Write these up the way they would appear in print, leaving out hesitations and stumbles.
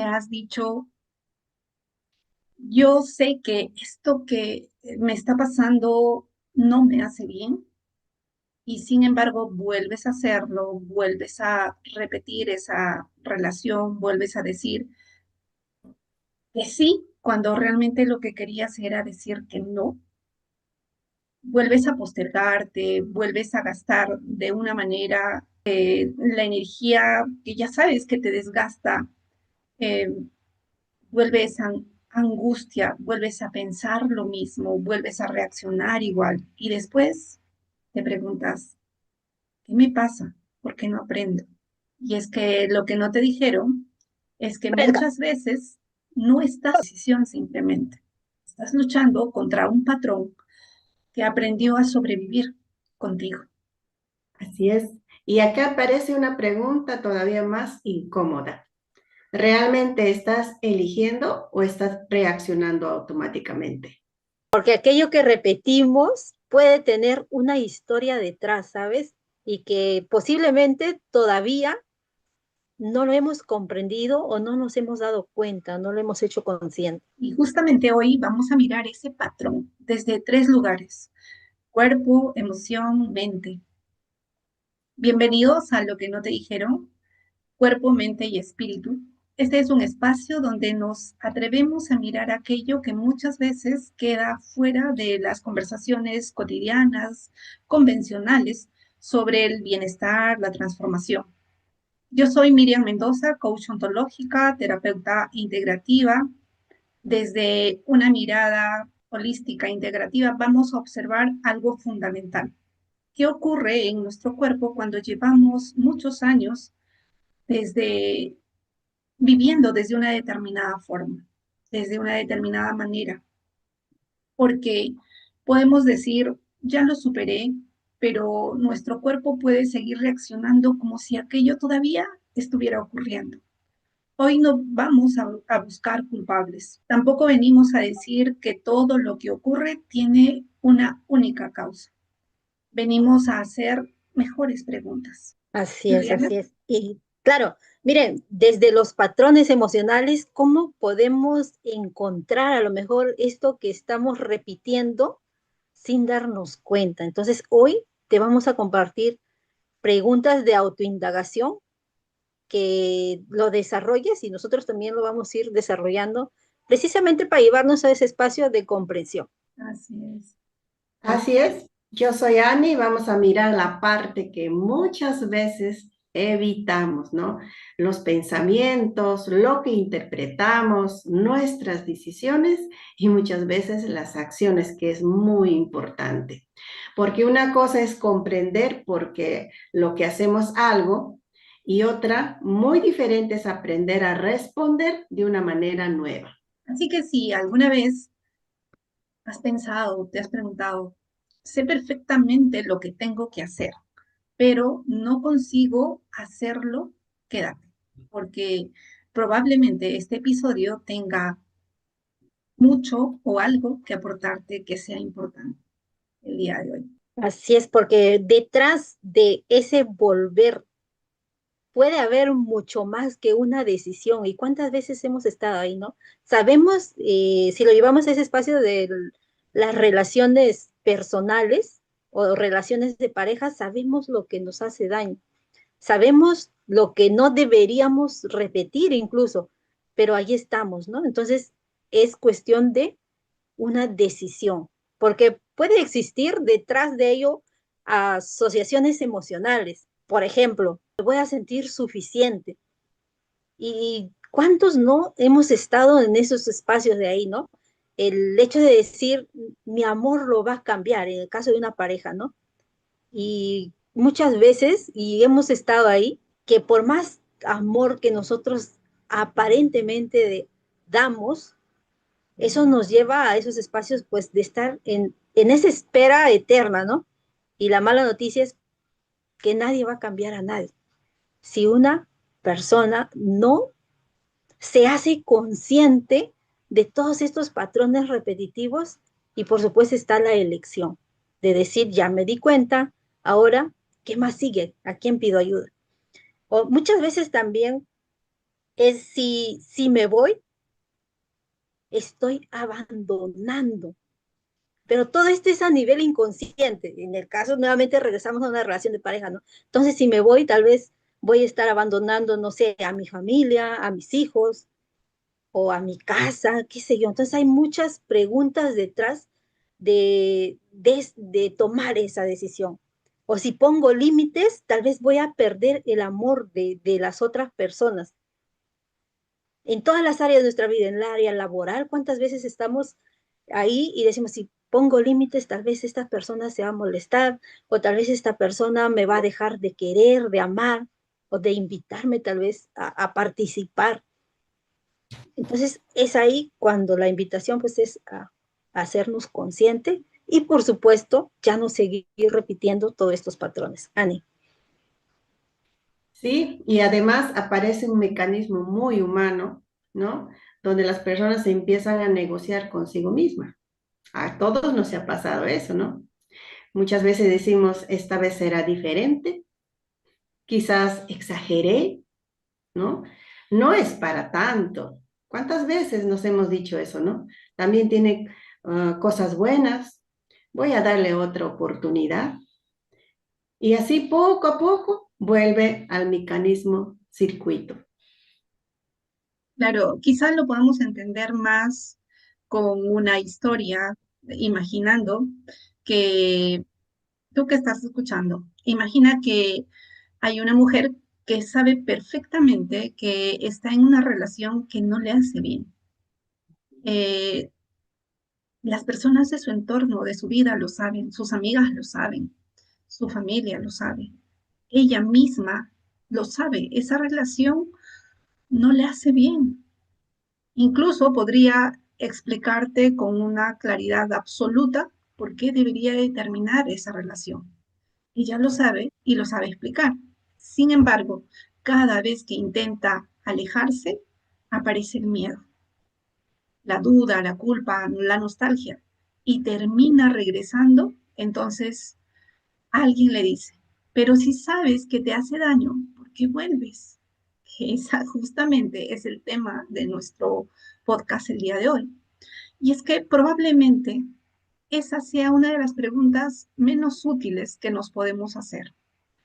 has dicho, yo sé que esto que me está pasando no me hace bien y sin embargo vuelves a hacerlo, vuelves a repetir esa relación, vuelves a decir que sí, cuando realmente lo que querías era decir que no, vuelves a postergarte, vuelves a gastar de una manera la energía que ya sabes que te desgasta, eh, vuelves a angustia, vuelves a pensar lo mismo, vuelves a reaccionar igual y después te preguntas, ¿qué me pasa? ¿Por qué no aprendo? Y es que lo que no te dijeron es que muchas veces no estás en decisión simplemente. Estás luchando contra un patrón que aprendió a sobrevivir contigo. Así es. Y acá aparece una pregunta todavía más incómoda. ¿Realmente estás eligiendo o estás reaccionando automáticamente? Porque aquello que repetimos puede tener una historia detrás, ¿sabes? Y que posiblemente todavía no lo hemos comprendido o no nos hemos dado cuenta, no lo hemos hecho consciente. Y justamente hoy vamos a mirar ese patrón desde tres lugares: cuerpo, emoción, mente. Bienvenidos a Lo que no te dijeron, cuerpo, mente y espíritu. Este es un espacio donde nos atrevemos a mirar aquello que muchas veces queda fuera de las conversaciones cotidianas, convencionales, sobre el bienestar, la transformación. Yo soy Miriam Mendoza, coach ontológica, terapeuta integrativa. Desde una mirada holística integrativa vamos a observar algo fundamental. ¿Qué ocurre en nuestro cuerpo cuando llevamos muchos años desde viviendo desde una determinada forma, desde una determinada manera? Porque podemos decir, ya lo superé, pero nuestro cuerpo puede seguir reaccionando como si aquello todavía estuviera ocurriendo. Hoy no vamos a buscar culpables. Tampoco venimos a decir que todo lo que ocurre tiene una única causa. Venimos a hacer mejores preguntas. Así es, Juliana, así es. Y claro, miren, desde los patrones emocionales, ¿cómo podemos encontrar a lo mejor esto que estamos repitiendo sin darnos cuenta? Entonces, hoy te vamos a compartir preguntas de autoindagación que lo desarrolles y nosotros también lo vamos a ir desarrollando precisamente para llevarnos a ese espacio de comprensión. así es. Así es. Yo soy Ani y vamos a mirar la parte que muchas veces evitamos, ¿no? Los pensamientos, lo que interpretamos, nuestras decisiones y muchas veces las acciones, que es muy importante. Porque una cosa es comprender porque lo que hacemos algo y otra muy diferente es aprender a responder de una manera nueva. Así que si alguna vez has pensado, te has preguntado, sé perfectamente lo que tengo que hacer, pero no consigo hacerlo, quédate, porque probablemente este episodio tenga mucho o algo que aportarte que sea importante el día de hoy. Así es, porque detrás de ese volver puede haber mucho más que una decisión. ¿Y cuántas veces hemos estado ahí, no? Sabemos, si lo llevamos a ese espacio de las relaciones personales o relaciones de pareja, sabemos lo que nos hace daño. Sabemos lo que no deberíamos repetir incluso, pero ahí estamos, ¿no? Entonces, es cuestión de una decisión, porque puede existir detrás de ello asociaciones emocionales. Por ejemplo, me voy a sentir suficiente. ¿Y cuántos no hemos estado en esos espacios de ahí, no? El hecho de decir, mi amor lo va a cambiar, en el caso de una pareja, ¿no? Y muchas veces, y hemos estado ahí, que por más amor que nosotros aparentemente damos, eso nos lleva a esos espacios, pues, de estar en esa espera eterna, ¿no? Y la mala noticia es que nadie va a cambiar a nadie. Si una persona no se hace consciente de todos estos patrones repetitivos y por supuesto está la elección de decir, ya me di cuenta, ahora, ¿qué más sigue? ¿A quién pido ayuda? O muchas veces también es si me voy, estoy abandonando. Pero todo esto es a nivel inconsciente. En el caso, nuevamente regresamos a una relación de pareja, ¿no? Entonces, si me voy, tal vez voy a estar abandonando, no sé, a mi familia, a mis hijos o a mi casa, qué sé yo. Entonces, hay muchas preguntas detrás de tomar esa decisión. O si pongo límites, tal vez voy a perder el amor de las otras personas. En todas las áreas de nuestra vida, en el área laboral, ¿cuántas veces estamos ahí y decimos, si pongo límites, tal vez esta persona se va a molestar o tal vez esta persona me va a dejar de querer, de amar o de invitarme tal vez a participar? Entonces es ahí cuando la invitación pues es a hacernos consciente y por supuesto ya no seguir repitiendo todos estos patrones. Ani. Sí, y además aparece un mecanismo muy humano, ¿no? Donde las personas se empiezan a negociar consigo misma. A todos nos ha pasado eso, ¿no? Muchas veces decimos, esta vez será diferente, quizás exageré, ¿no? No es para tanto. ¿Cuántas veces nos hemos dicho eso, no? También tiene cosas buenas, voy a darle otra oportunidad. Y así poco a poco vuelve al mecanismo circuito. Claro, quizás lo podemos entender más con una historia, imaginando que tú que estás escuchando, imagina que hay una mujer que sabe perfectamente que está en una relación que no le hace bien. Eh, las personas de su entorno, de su vida, lo saben, sus amigas lo saben, su familia lo sabe, ella misma lo sabe, esa relación no le hace bien. Incluso podría explicarte con una claridad absoluta por qué debería de terminar esa relación. Ella lo sabe y lo sabe explicar. Sin embargo, cada vez que intenta alejarse, aparece el miedo, la duda, la culpa, la nostalgia, y termina regresando. Entonces alguien le dice, pero si sabes que te hace daño, ¿por qué vuelves? Que esa justamente es el tema de nuestro podcast el día de hoy. Y es que probablemente esa sea una de las preguntas menos útiles que nos podemos hacer.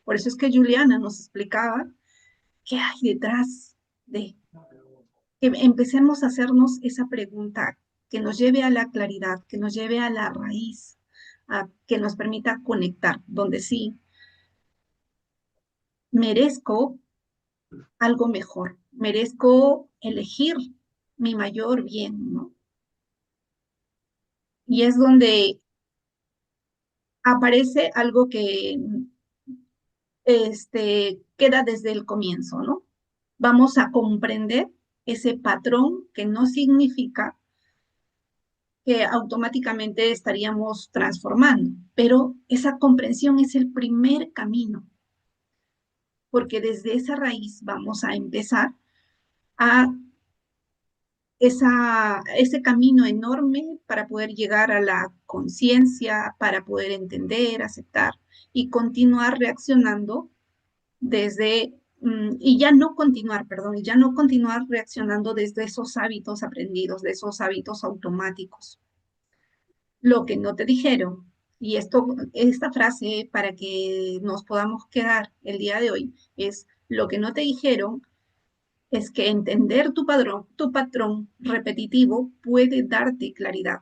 Por eso es que Juliana nos explicaba qué hay detrás de que empecemos a hacernos esa pregunta que nos lleve a la claridad, que nos lleve a la raíz, a que nos permita conectar, donde sí merezco algo mejor, merezco elegir mi mayor bien, ¿no? Y es donde aparece algo que queda desde el comienzo, ¿no? Vamos a comprender ese patrón que no significa que automáticamente estaríamos transformando, pero esa comprensión es el primer camino, porque desde esa raíz vamos a empezar a ese camino enorme para poder llegar a la conciencia, para poder entender, aceptar y continuar reaccionando desde, y ya no continuar, perdón, y ya no continuar reaccionando desde esos hábitos aprendidos, de esos hábitos automáticos. Lo que no te dijeron, y esta frase para que nos podamos quedar el día de hoy es, lo que no te dijeron es que entender tu patrón repetitivo puede darte claridad.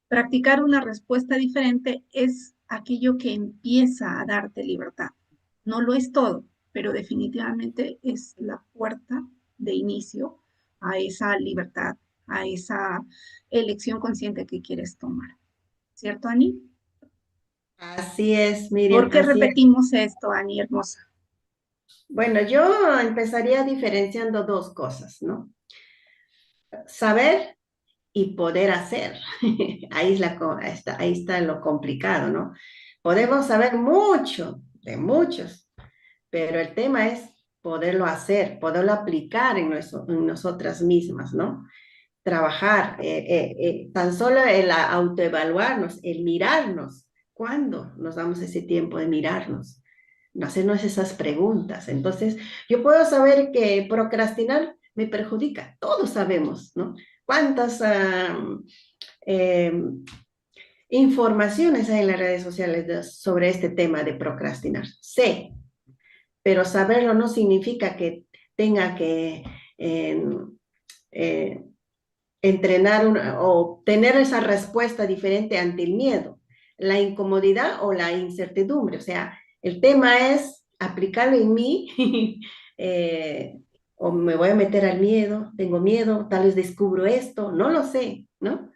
Practicar una respuesta diferente es aquello que empieza a darte libertad. No lo es todo, pero definitivamente es la puerta de inicio a esa libertad, a esa elección consciente que quieres tomar. ¿Cierto, Ani? Así es, Miriam, ¿Por qué así es. repetimos esto, Ani, hermosa? Bueno, yo empezaría diferenciando dos cosas, ¿no? Saber y poder hacer. Ahí está lo complicado, ¿no? Podemos saber mucho de muchos, pero el tema es poderlo hacer, poderlo aplicar en nosotras mismas, ¿no? Trabajar, tan solo el autoevaluarnos, el mirarnos. ¿Cuándo nos damos ese tiempo de mirarnos? hacernos esas preguntas. Entonces, yo puedo saber que procrastinar me perjudica, todos sabemos, ¿no? ¿Cuántas informaciones hay en las redes sociales sobre este tema de procrastinar? Sé, pero saberlo no significa que tenga que eh, eh, entrenar o tener esa respuesta diferente ante el miedo, la incomodidad o la incertidumbre. O sea, el tema es aplicarlo en mí, o me voy a meter al miedo, tengo miedo, tal vez descubro esto, no lo sé, ¿no?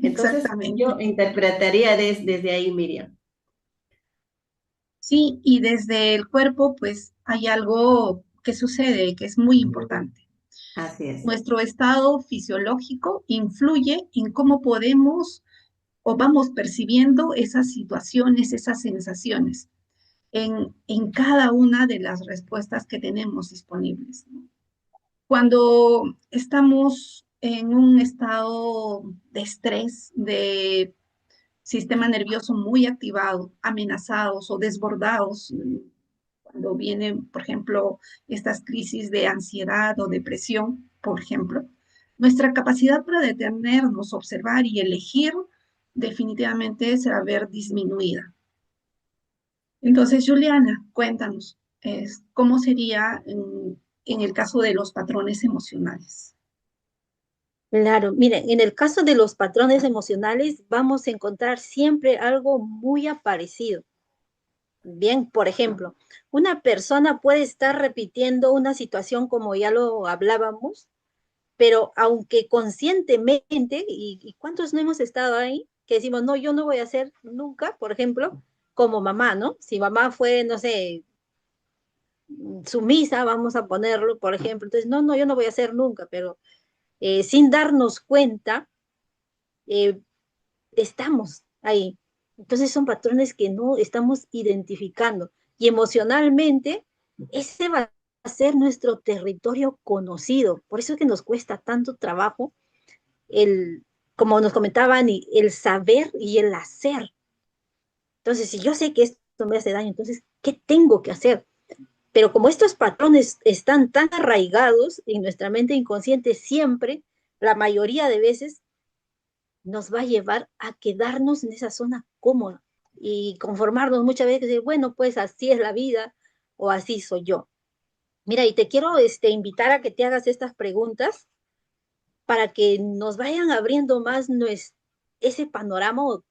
Entonces, yo Exactamente. interpretaría desde ahí, Miriam. Sí, y desde el cuerpo, pues hay algo que sucede que es muy importante. Así es. Nuestro estado fisiológico influye en cómo podemos o vamos percibiendo esas situaciones, esas sensaciones en cada una de las respuestas que tenemos disponibles, ¿no? Cuando estamos en un estado de estrés, de sistema nervioso muy activado, amenazados o desbordados, cuando vienen, por ejemplo, estas crisis de ansiedad o depresión, por ejemplo, nuestra capacidad para detenernos, observar y elegir definitivamente se va a ver disminuida. Entonces, Juliana, cuéntanos, ¿cómo sería en el caso de los patrones emocionales? Claro, miren, en el caso de los patrones emocionales vamos a encontrar siempre algo muy aparecido. Bien, por ejemplo, una persona puede estar repitiendo una situación como ya lo hablábamos, pero aunque conscientemente, y cuántos no hemos estado ahí, que decimos, no, yo no voy a hacer nunca, por ejemplo, como mamá, ¿no? Si mamá fue, no sé, sumisa, vamos a ponerlo, por ejemplo, entonces, no, no, yo no voy a hacer nunca, pero sin darnos cuenta, eh, estamos ahí. Entonces son patrones que no estamos identificando y emocionalmente ese va a ser nuestro territorio conocido. Por eso es que nos cuesta tanto trabajo el, como nos comentaban, el saber y el hacer. Entonces, si yo sé que esto me hace daño, entonces, ¿qué tengo que hacer? Pero como estos patrones están tan arraigados en nuestra mente inconsciente, siempre, la mayoría de veces, nos va a llevar a quedarnos en esa zona cómoda y conformarnos muchas veces, bueno, pues así es la vida o así soy yo. Mira, y te quiero invitar a que te hagas estas preguntas para que nos vayan abriendo más ese panorama, o,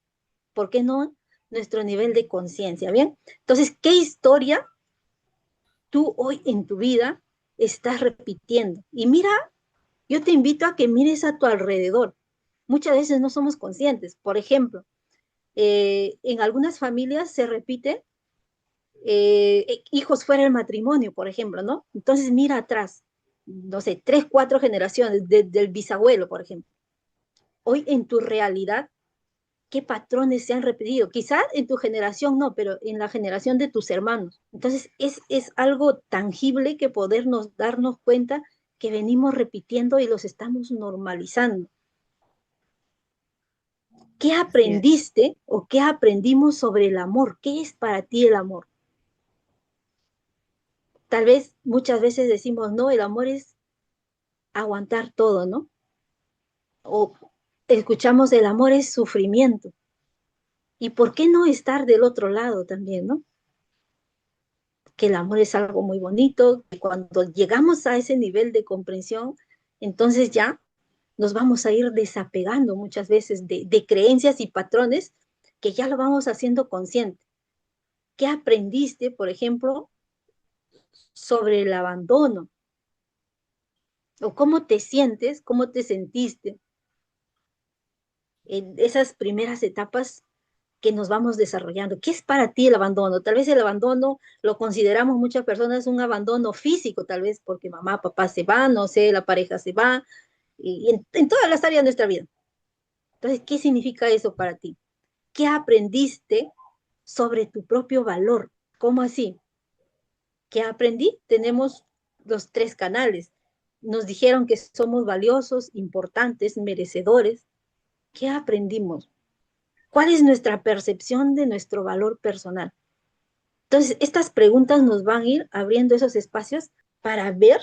¿por qué no? Nuestro nivel de conciencia, ¿bien? Entonces, ¿qué historia tú hoy en tu vida estás repitiendo? Y mira, yo te invito a que mires a tu alrededor. Muchas veces no somos conscientes. Por ejemplo, en algunas familias se repite hijos fuera del matrimonio, por ejemplo, ¿no? Entonces mira atrás, no sé, tres, cuatro generaciones del bisabuelo, por ejemplo. Hoy en tu realidad, ¿qué patrones se han repetido? Quizás en tu generación no, pero en la generación de tus hermanos. Entonces es algo tangible que podernos darnos cuenta que venimos repitiendo y los estamos normalizando. ¿Qué Así es. aprendiste o qué aprendimos sobre el amor? ¿Qué es para ti el amor? Tal vez muchas veces decimos, no, el amor es aguantar todo, ¿no? O escuchamos, el amor es sufrimiento. ¿Y por qué no estar del otro lado también, ¿no? Que el amor es algo muy bonito, que cuando llegamos a ese nivel de comprensión, entonces ya nos vamos a ir desapegando muchas veces de creencias y patrones que ya lo vamos haciendo consciente. ¿Qué aprendiste, por ejemplo, sobre el abandono? ¿O cómo te sientes, cómo te sentiste en esas primeras etapas que nos vamos desarrollando? ¿Qué es para ti el abandono? Tal vez el abandono lo consideramos muchas personas un abandono físico, tal vez porque mamá, papá se van, no sé, la pareja se va, y en todas las áreas de nuestra vida. Entonces, ¿qué significa eso para ti? ¿Qué aprendiste sobre tu propio valor? ¿Cómo así? ¿Qué aprendí? Tenemos los tres canales. Nos dijeron que somos valiosos, importantes, merecedores. ¿Qué aprendimos? ¿Cuál es nuestra percepción de nuestro valor personal? Entonces, estas preguntas nos van a ir abriendo esos espacios para ver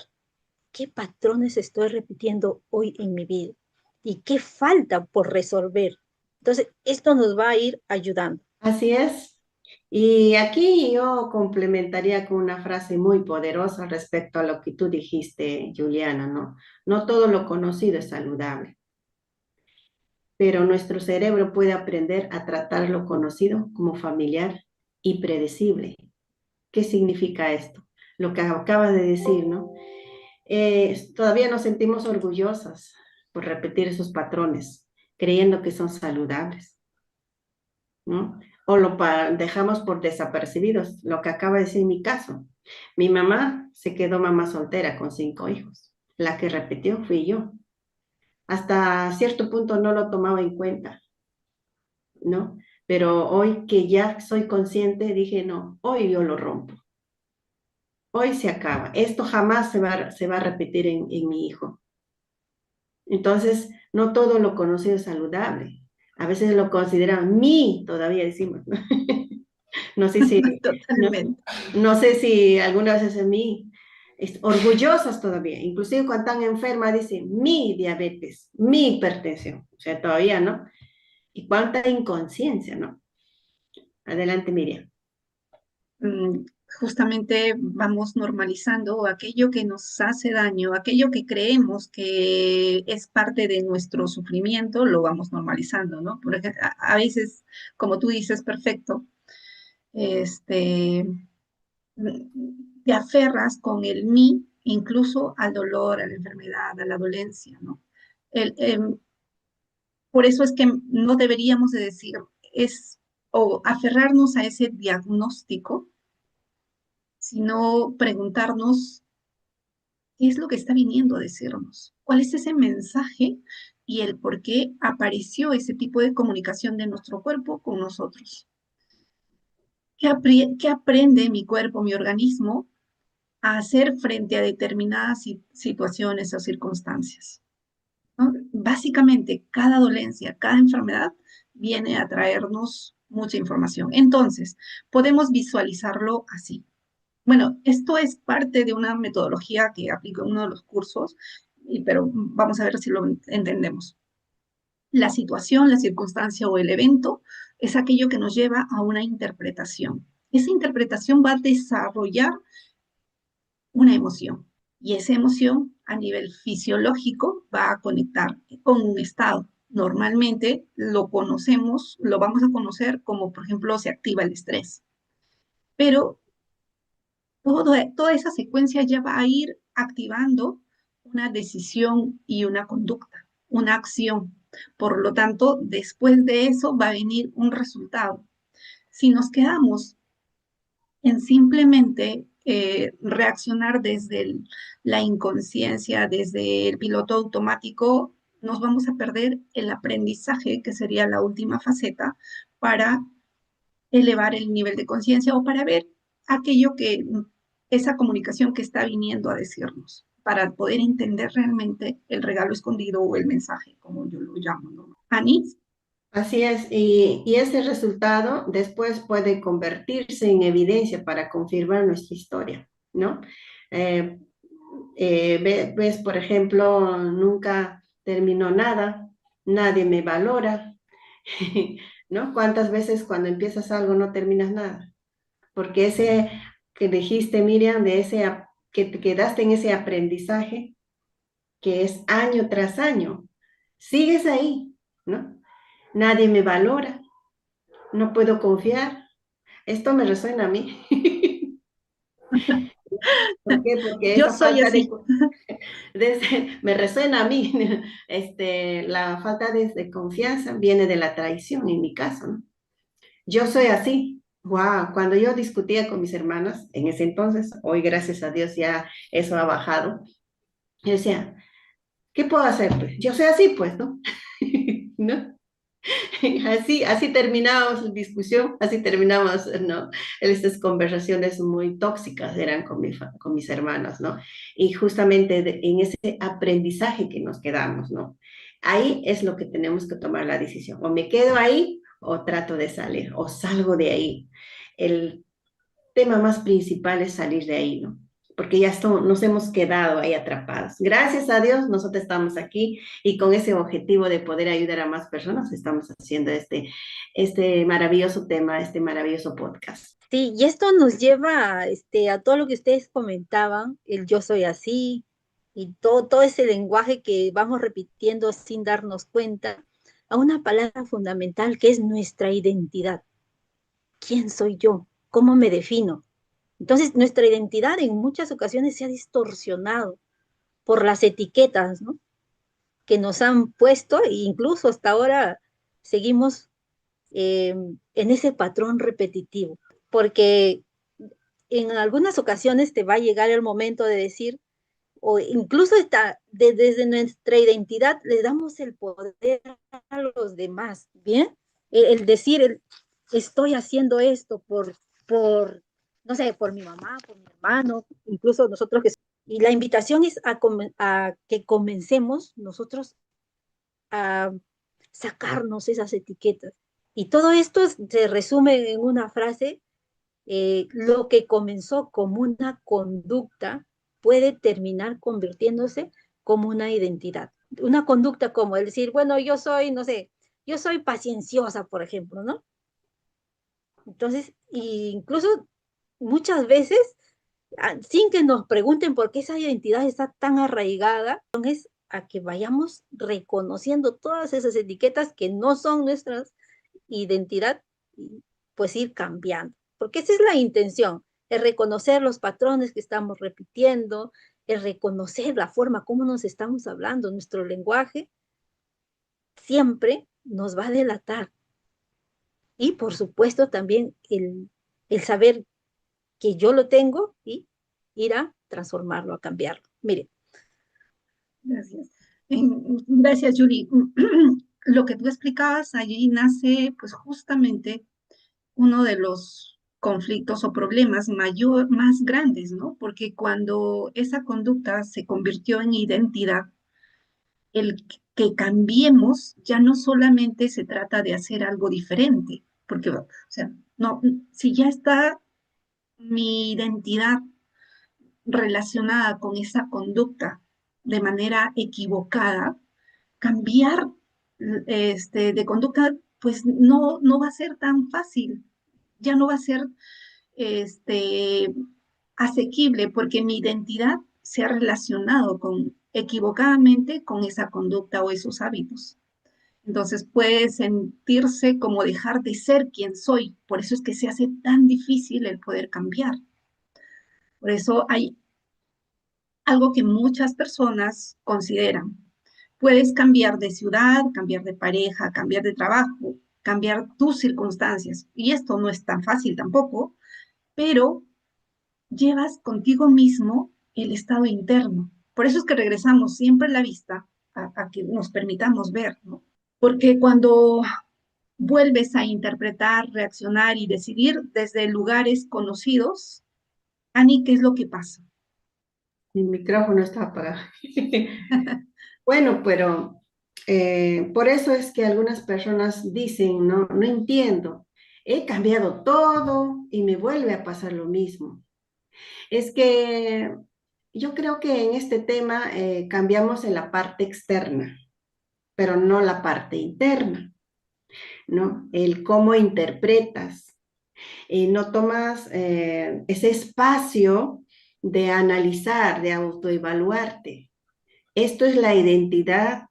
qué patrones estoy repitiendo hoy en mi vida y qué falta por resolver. Entonces, esto nos va a ir ayudando. Así es. Y aquí yo complementaría con una frase muy poderosa respecto a lo que tú dijiste, Juliana, ¿no? No todo lo conocido es saludable, pero nuestro cerebro puede aprender a tratar lo conocido como familiar y predecible. ¿Qué significa esto? Lo que acabas de decir, ¿no? Todavía nos sentimos orgullosas por repetir esos patrones, creyendo que son saludables, ¿no? O dejamos por desapercibidos, lo que acaba de decir mi caso. Mi mamá se quedó mamá soltera con 5 hijos. La que repitió fui yo. Hasta cierto punto no lo tomaba en cuenta, ¿no? Pero hoy que ya soy consciente, dije, no, hoy yo lo rompo. Hoy se acaba. Esto jamás se va a repetir en mi hijo. Entonces, no todo lo conocido es saludable. A veces lo consideran mí, todavía decimos, ¿no? No sé si, no, Totalmente. no sé si algunas veces en mí, orgullosas todavía, inclusive cuando están enfermas dicen mi diabetes, mi hipertensión, o sea, todavía, ¿no? Y cuánta inconsciencia, ¿no? Adelante, Miriam. Mm, Justamente vamos normalizando aquello que nos hace daño, aquello que creemos que es parte de nuestro sufrimiento, lo vamos normalizando, ¿no? Por ejemplo, a veces, como tú dices, perfecto, este, te aferras con el mí, incluso al dolor, a la enfermedad, a la dolencia, ¿no? El, por eso es que no deberíamos de decir, es, o aferrarnos a ese diagnóstico, sino preguntarnos qué es lo que está viniendo a decirnos, cuál es ese mensaje y el por qué apareció ese tipo de comunicación de nuestro cuerpo con nosotros. ¿Qué aprende mi cuerpo, mi organismo, a hacer frente a determinadas situaciones o circunstancias? ¿No? Básicamente, cada dolencia, cada enfermedad viene a traernos mucha información. Entonces, podemos visualizarlo así. Bueno, esto es parte de una metodología que aplico en uno de los cursos, pero vamos a ver si lo entendemos. La situación, la circunstancia o el evento es aquello que nos lleva a una interpretación. Esa interpretación va a desarrollar una emoción y esa emoción a nivel fisiológico va a conectar con un estado. Normalmente lo conocemos, lo vamos a conocer como, por ejemplo, se activa el estrés, pero toda esa secuencia ya va a ir activando una decisión y una conducta, una acción. Por lo tanto, después de eso va a venir un resultado. Si nos quedamos en simplemente reaccionar desde la inconsciencia, desde el piloto automático, nos vamos a perder el aprendizaje, que sería la última faceta, para elevar el nivel de conciencia o para ver aquello que, esa comunicación que está viniendo a decirnos, para poder entender realmente el regalo escondido o el mensaje, como yo lo llamo, ¿no? Anis. Así es, y ese resultado después puede convertirse en evidencia para confirmar nuestra historia, ¿no? Eh, ves, por ejemplo, nunca terminó nada, nadie me valora, ¿no? ¿Cuántas veces cuando empiezas algo no terminas nada? Porque ese que dijiste, Miriam, de que te quedaste en ese aprendizaje, que es año tras año, sigues ahí, ¿no? Nadie me valora, no puedo confiar. Esto me resuena a mí. ¿Por qué? Porque Yo esa soy falta así. me resuena a mí. La falta de confianza viene de la traición, en mi caso, ¿no? Yo soy así. Wow, cuando yo discutía con mis hermanas, en ese entonces, hoy gracias a Dios ya eso ha bajado, yo decía, ¿qué puedo hacer? Pues yo soy así, pues, ¿no? ¿No? Así terminamos la discusión, así terminamos, ¿no? Estas conversaciones muy tóxicas eran con mis hermanos, ¿no? Y justamente en ese aprendizaje que nos quedamos, ¿no? Ahí es lo que tenemos que tomar la decisión. O me quedo ahí o trato de salir, o salgo de ahí. El tema más principal es salir de ahí, ¿no? Porque ya nos hemos quedado ahí atrapados. Gracias a Dios, nosotros estamos aquí y con ese objetivo de poder ayudar a más personas, estamos haciendo este maravilloso tema, este maravilloso podcast. Sí, y esto nos lleva a todo lo que ustedes comentaban, el yo soy así, y todo ese lenguaje que vamos repitiendo sin darnos cuenta, a una palabra fundamental que es nuestra identidad. ¿Quién soy yo? ¿Cómo me defino? Entonces, nuestra identidad en muchas ocasiones se ha distorsionado por las etiquetas, ¿no?, que nos han puesto, e incluso hasta ahora seguimos en ese patrón repetitivo, porque en algunas ocasiones te va a llegar el momento de decir, o incluso desde nuestra identidad le damos el poder a los demás, ¿bien? El decir, estoy haciendo esto no sé, por mi mamá, por mi hermano, incluso nosotros que... Y la invitación es a que comencemos nosotros a sacarnos esas etiquetas. Y todo esto se resume en una frase: lo que comenzó como una conducta puede terminar convirtiéndose como una identidad. Una conducta como el decir, bueno, yo soy, no sé, yo soy pacienciosa, por ejemplo, ¿no? Entonces, incluso muchas veces, sin que nos pregunten por qué esa identidad está tan arraigada, es a que vayamos reconociendo todas esas etiquetas que no son nuestra identidad, y pues ir cambiando, porque esa es la intención, es reconocer los patrones que estamos repitiendo, es reconocer la forma como nos estamos hablando, nuestro lenguaje siempre nos va a delatar. Y por supuesto también el saber que yo lo tengo y ir a transformarlo, a cambiarlo. Mire. Gracias. Gracias, Judy. Lo que tú explicabas allí nace, pues justamente uno de los conflictos o problemas más grandes, ¿no? Porque cuando esa conducta se convirtió en identidad, el que cambiemos ya no solamente se trata de hacer algo diferente, porque, o sea, no, si ya está mi identidad relacionada con esa conducta de manera equivocada, cambiar de conducta, pues no va a ser tan fácil, ya no va a ser este, asequible porque mi identidad se ha relacionado equivocadamente con esa conducta o esos hábitos. Entonces puede sentirse como dejar de ser quien soy. Por eso es que se hace tan difícil el poder cambiar. Por eso hay algo que muchas personas consideran. Puedes cambiar de ciudad, cambiar de pareja, cambiar de trabajo, cambiar tus circunstancias. Y esto no es tan fácil tampoco, pero llevas contigo mismo el estado interno. Por eso es que regresamos siempre la vista a que nos permitamos ver, ¿no? Porque cuando vuelves a interpretar, reaccionar y decidir desde lugares conocidos, Ani, ¿qué es lo que pasa? Mi micrófono está apagado. Bueno, pero por eso es que algunas personas dicen, no, no entiendo, he cambiado todo y me vuelve a pasar lo mismo. Es que yo creo que en este tema cambiamos en la parte externa, pero no la parte interna, ¿no? El cómo interpretas, no tomas ese espacio de analizar, de autoevaluarte. Esto es la identidad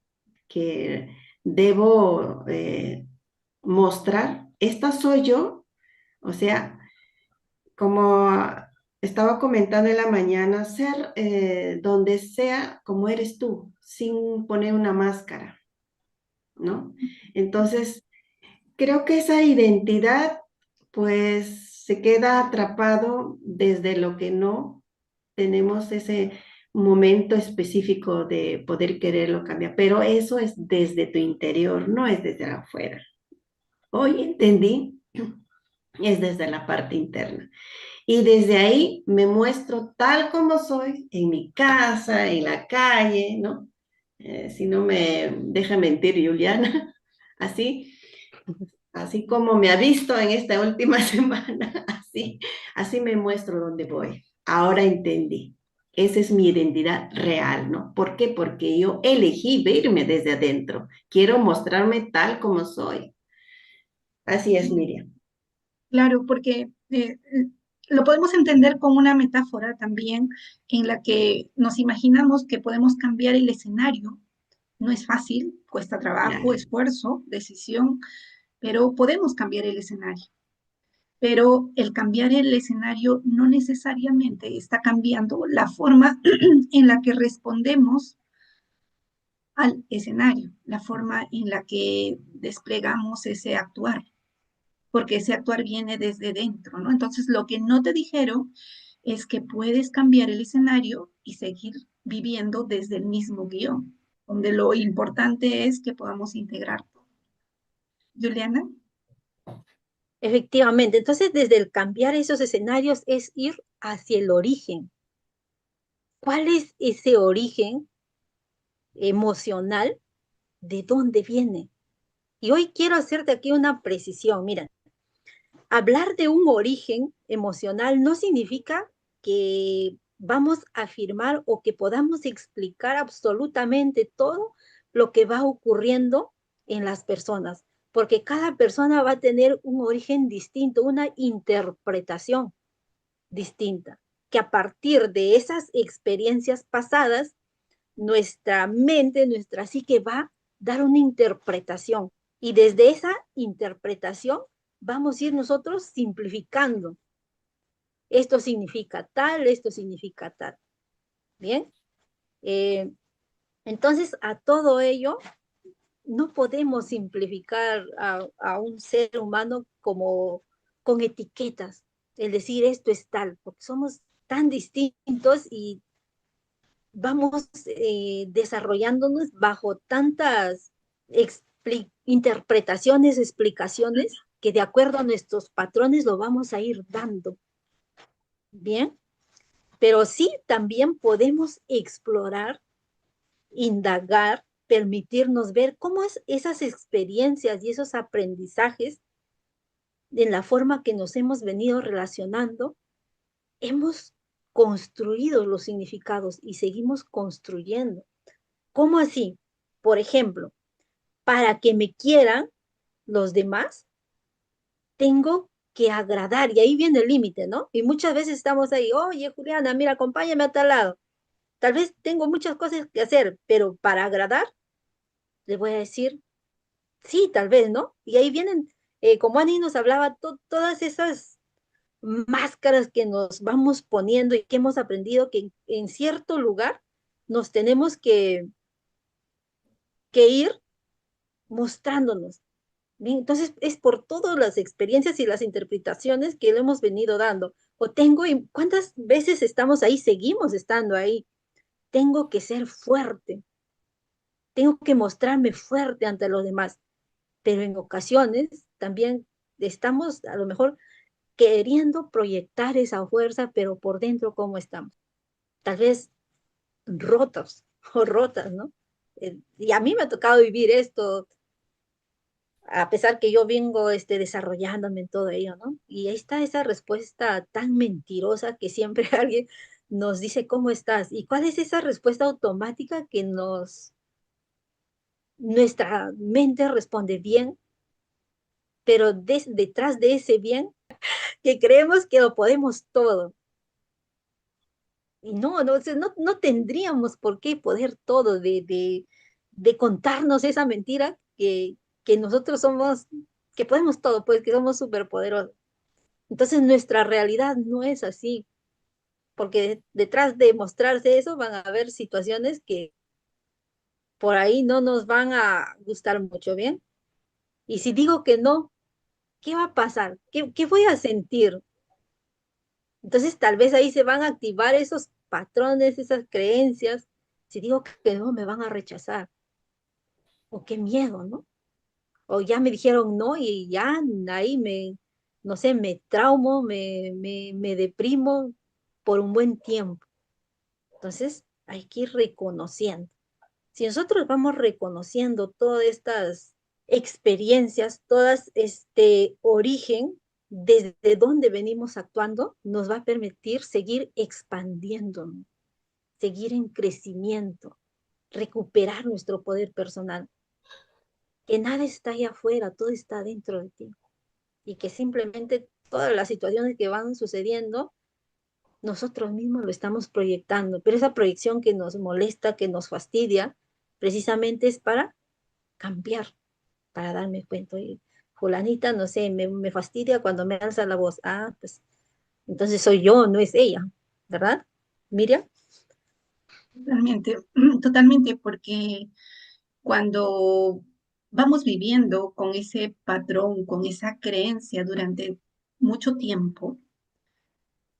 que debo mostrar. Esta soy yo, o sea, como estaba comentando en la mañana, ser donde sea como eres tú, sin poner una máscara, ¿no? Entonces, creo que esa identidad, pues, se queda atrapado desde lo que no tenemos ese momento específico de poder quererlo cambiar, pero eso es desde tu interior, no es desde afuera. Hoy entendí, es desde la parte interna. Y desde ahí me muestro tal como soy, en mi casa, en la calle, ¿no? Si no me deja mentir Juliana, así como me ha visto en esta última semana, así, así me muestro donde voy. Ahora entendí. Esa es mi identidad real, ¿no? ¿Por qué? Porque yo elegí verme desde adentro. Quiero mostrarme tal como soy. Así es, Miriam. Claro, porque lo podemos entender como una metáfora también en la que nos imaginamos que podemos cambiar el escenario. No es fácil, cuesta trabajo, Claro. esfuerzo, decisión, pero podemos cambiar el escenario. Pero el cambiar el escenario no necesariamente está cambiando la forma en la que respondemos al escenario, la forma en la que desplegamos ese actuar, porque ese actuar viene desde dentro, ¿no? Entonces, lo que no te dijeron es que puedes cambiar el escenario y seguir viviendo desde el mismo guión, donde lo importante es que podamos integrar todo. Juliana, Efectivamente, entonces desde el cambiar esos escenarios es ir hacia el origen. ¿Cuál es ese origen emocional? ¿De dónde viene? Y hoy quiero hacerte aquí una precisión. Mira, hablar de un origen emocional no significa que vamos a afirmar o que podamos explicar absolutamente todo lo que va ocurriendo en las personas, porque cada persona va a tener un origen distinto, una interpretación distinta, que a partir de esas experiencias pasadas, nuestra mente, nuestra psique va a dar una interpretación y desde esa interpretación vamos a ir nosotros simplificando. Esto significa tal, esto significa tal. Bien, eh, entonces a todo ello no podemos simplificar a un ser humano como con etiquetas, el decir esto es tal, porque somos tan distintos y vamos desarrollándonos bajo tantas interpretaciones, explicaciones, que de acuerdo a nuestros patrones lo vamos a ir dando. Bien, pero sí también podemos explorar, indagar, permitirnos ver cómo es esas experiencias y esos aprendizajes en la forma que nos hemos venido relacionando, hemos construido los significados y seguimos construyendo. ¿Cómo así? Por ejemplo, para que me quieran los demás, tengo que agradar y ahí viene el límite, ¿no? Y muchas veces estamos ahí, oye, Juliana, mira, acompáñame a tal lado. Tal vez tengo muchas cosas que hacer, pero para agradar, le voy a decir, sí, tal vez, ¿no? Y ahí vienen, como Ani nos hablaba, todas esas máscaras que nos vamos poniendo y que hemos aprendido que en cierto lugar nos tenemos que ir mostrándonos. Bien, entonces es por todas las experiencias y las interpretaciones que le hemos venido dando. O tengo, ¿cuántas veces estamos ahí? Seguimos estando ahí. Tengo que ser fuerte, tengo que mostrarme fuerte ante los demás, pero en ocasiones también estamos a lo mejor queriendo proyectar esa fuerza, pero por dentro, ¿cómo estamos? Tal vez rotos o rotas, ¿no? Y a mí me ha tocado vivir esto, a pesar que yo vengo desarrollándome en todo ello, ¿no? Y ahí está esa respuesta tan mentirosa que siempre alguien nos dice, ¿cómo estás? ¿Y cuál es esa respuesta automática que nuestra mente responde bien, pero detrás de ese bien, que creemos que lo podemos todo? Y no, o sea, no tendríamos por qué poder todo de contarnos esa mentira que nosotros somos, que podemos todo, pues que somos superpoderosos. Entonces nuestra realidad no es así, porque detrás de mostrarse eso van a haber situaciones que por ahí no nos van a gustar mucho, ¿bien? Y si digo que no, ¿qué va a pasar? ¿Qué voy a sentir? Entonces tal vez ahí se van a activar esos patrones, esas creencias. Si digo que no, me van a rechazar. O qué miedo, ¿no? O ya me dijeron no y ya ahí no sé, me traumo, me deprimo por un buen tiempo. Entonces, hay que ir reconociendo. Si nosotros vamos reconociendo todas estas experiencias, todas este origen, desde dónde venimos actuando, nos va a permitir seguir expandiéndonos, seguir en crecimiento, recuperar nuestro poder personal, que nada está allá afuera, todo está dentro de ti y que simplemente todas las situaciones que van sucediendo, nosotros mismos lo estamos proyectando, pero esa proyección que nos molesta, que nos fastidia, precisamente es para cambiar, para darme cuenta, oye, fulanita, no sé, me fastidia cuando me alza la voz, ah, pues entonces soy yo, no es ella, ¿verdad? Miriam. Totalmente, totalmente, porque cuando vamos viviendo con ese patrón, con esa creencia durante mucho tiempo,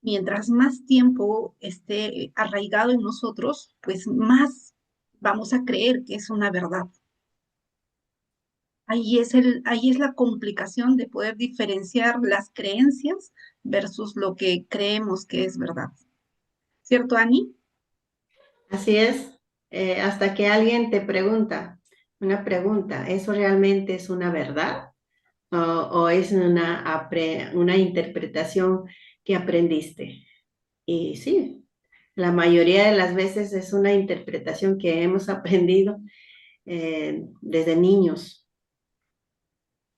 mientras más tiempo esté arraigado en nosotros, pues más vamos a creer que es una verdad. Ahí es la complicación de poder diferenciar las creencias versus lo que creemos que es verdad. ¿Cierto, Ani? Así es, hasta que alguien te pregunta una pregunta, ¿eso realmente es una verdad? O es una interpretación que aprendiste? Y sí, la mayoría de las veces es una interpretación que hemos aprendido desde niños.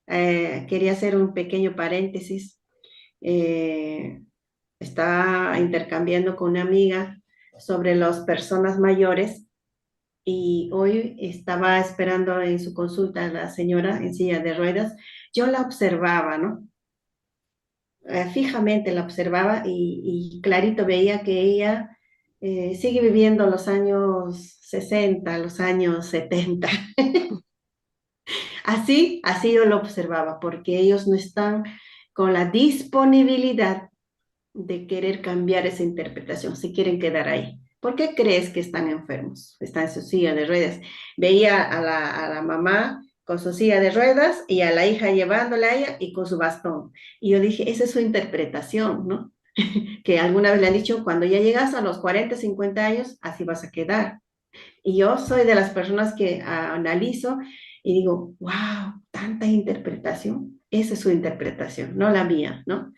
Quería hacer un pequeño paréntesis. Eh, Estaba intercambiando con una amiga sobre las personas mayores y hoy estaba esperando en su consulta a la señora en silla de ruedas. Yo la observaba, ¿no? Fijamente la observaba y clarito veía que ella sigue viviendo los años 60, los años 70. Así yo lo observaba, porque ellos no están con la disponibilidad de querer cambiar esa interpretación, se quieren quedar ahí. ¿Por qué crees que están enfermos? Están en su silla de ruedas. Veía a la mamá con su silla de ruedas y a la hija llevándola a ella y con su bastón. Y yo dije, esa es su interpretación, ¿no? Que alguna vez le han dicho, cuando ya llegas a los 40, 50 años, así vas a quedar. Y yo soy de las personas que analizo y digo, wow, tanta interpretación. Esa es su interpretación, no la mía, ¿no?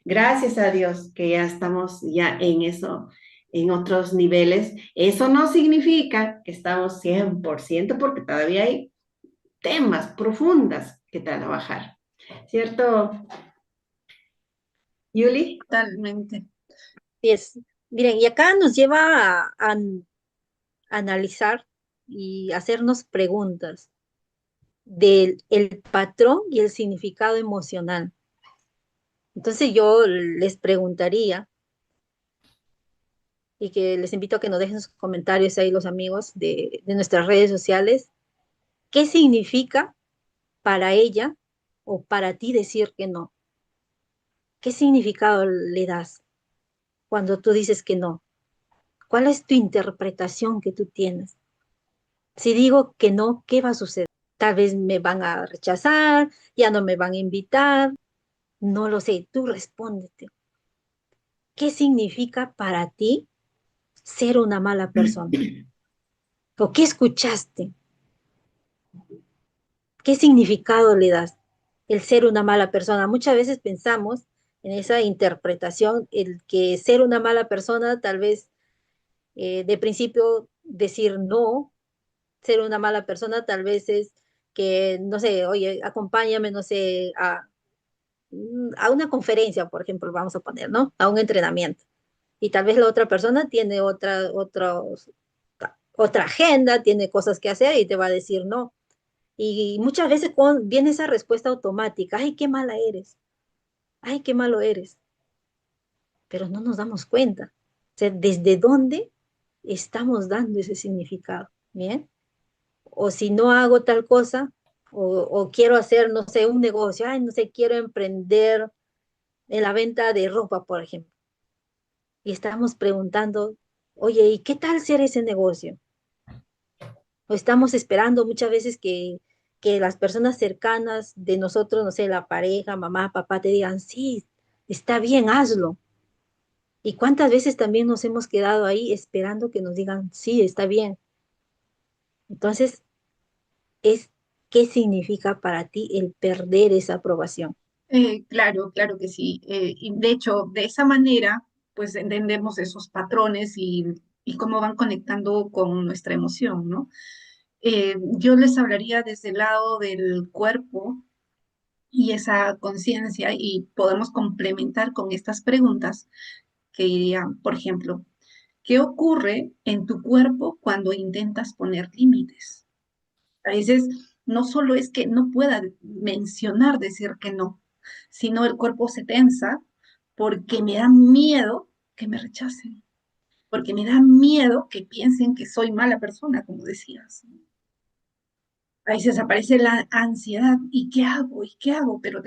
Gracias a Dios que ya estamos ya en eso, en otros niveles. Eso no significa que estamos 100% porque todavía hay temas profundas que trabajar. ¿Cierto, Yuli? Totalmente. Es, miren, y acá nos lleva a analizar y hacernos preguntas del el patrón y el significado emocional. Entonces yo les preguntaría y que les invito a que nos dejen sus comentarios ahí los amigos de nuestras redes sociales, ¿qué significa para ella o para ti decir que no? ¿Qué significado le das cuando tú dices que no? ¿Cuál es tu interpretación que tú tienes? Si digo que no, ¿qué va a suceder? Tal vez me van a rechazar, ya no me van a invitar, no lo sé, tú respóndete. ¿Qué significa para ti ser una mala persona? ¿O qué escuchaste? ¿Qué significado le das el ser una mala persona? Muchas veces pensamos en esa interpretación, el que ser una mala persona, tal vez de principio decir no, ser una mala persona tal vez es que, no sé, oye, acompáñame, no sé, a una conferencia, por ejemplo, vamos a poner, ¿no? A un entrenamiento. Y tal vez la otra persona tiene otra agenda, tiene cosas que hacer y te va a decir no. Y muchas veces viene esa respuesta automática, ay, qué mala eres, ay, qué malo eres, pero no nos damos cuenta. O sea, ¿desde dónde estamos dando ese significado? ¿Bien? O si no hago tal cosa, o quiero hacer, no sé, un negocio, ay, no sé, quiero emprender en la venta de ropa, por ejemplo. Y estamos preguntando, oye, ¿y qué tal ser ese negocio? O estamos esperando muchas veces que las personas cercanas de nosotros, no sé, la pareja, mamá, papá, te digan, sí, está bien, hazlo. ¿Y cuántas veces también nos hemos quedado ahí esperando que nos digan, sí, está bien? Entonces, es, ¿qué significa para ti el perder esa aprobación? Claro, claro que sí. Y de hecho, de esa manera, pues entendemos esos patrones y cómo van conectando con nuestra emoción, ¿no? Yo les hablaría desde el lado del cuerpo y esa conciencia y podemos complementar con estas preguntas que dirían, por ejemplo, ¿qué ocurre en tu cuerpo cuando intentas poner límites? A veces no solo es que no pueda mencionar decir que no, sino el cuerpo se tensa porque me da miedo que me rechacen, porque me da miedo que piensen que soy mala persona, como decías. A veces aparece la ansiedad, ¿y qué hago? ¿Y qué hago? Pero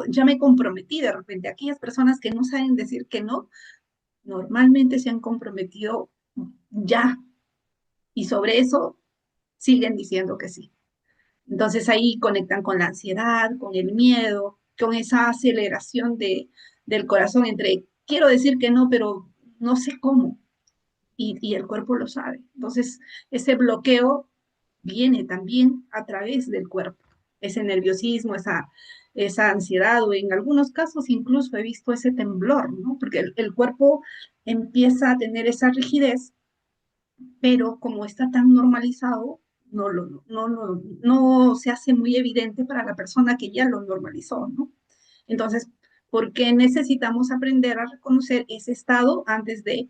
ya me comprometí de repente. Aquellas personas que no saben decir que no, normalmente se han comprometido ya, y sobre eso siguen diciendo que sí. Entonces ahí conectan con la ansiedad, con el miedo, con esa aceleración del corazón entre quiero decir que no, pero no sé cómo, y el cuerpo lo sabe. Entonces ese bloqueo viene también a través del cuerpo, ese nerviosismo, esa ansiedad, o en algunos casos incluso he visto ese temblor, ¿no? Porque el cuerpo empieza a tener esa rigidez, pero como está tan normalizado, no se hace muy evidente para la persona que ya lo normalizó, ¿no? Entonces, ¿por qué necesitamos aprender a reconocer ese estado antes de